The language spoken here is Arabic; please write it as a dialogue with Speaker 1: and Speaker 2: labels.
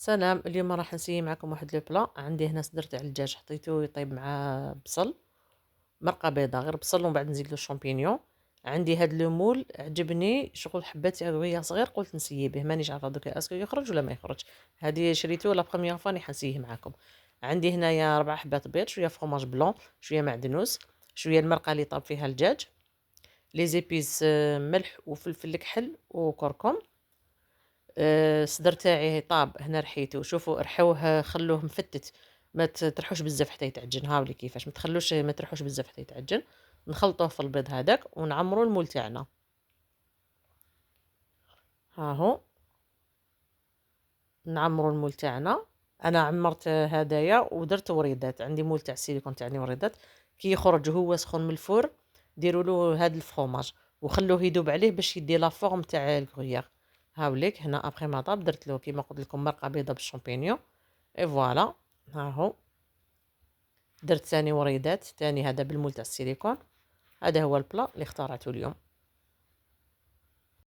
Speaker 1: سلام، اليوم راح نسيي معكم واحد لو بلا. عندي هنا صدر تاع الدجاج، حطيته يطيب مع بصل، مرقه بيضاء، غير بصل ومن بعد نزيد له الشامبينيون. عندي هاد لو مول عجبني شغل، حبات وهي صغير، قلت نسيي به، مانيش عارفه دوكا اسكو يخرج ولا ما يخرج. هادي شريته لا بروميير فوا، راني حنسيه معاكم. عندي هنايا 4 حبات بيض، شويه فرomاج بلون، شويه معدنوس، شويه المرقه اللي طاب فيها الدجاج، لي زيبيس، ملح وفلفل الكحل وكركم. الصدر تاعي طاب هنا، رحيته، شوفوا رحوه، خلوه مفتت، ما ترحوش بزاف حتى يتعجن. هاولي كيفاش ما ترحوش بزاف حتى يتعجن. نخلطوه في البيض هذاك ونعمروا المول تاعنا. ها هو، نعمروا المول تاعنا. انا عمرت هدايا ودرت وريدات، عندي مول تاع السيليكون تاعني وريدات. كي يخرج هو سخون من الفور، ديروا له هذا الفرomاج وخلوه يذوب عليه باش يدي لا فورم تاع الكغيير. هاوليك هنا ابخي ما طاب درت له كيما قلت لكم مرقه بيضه بالشامبينيون. اي فوالا، ها هو. درت ثاني وريدات، ثاني هذا بالمول تاع السيليكون. هذا هو البلا اللي اخترعته اليوم.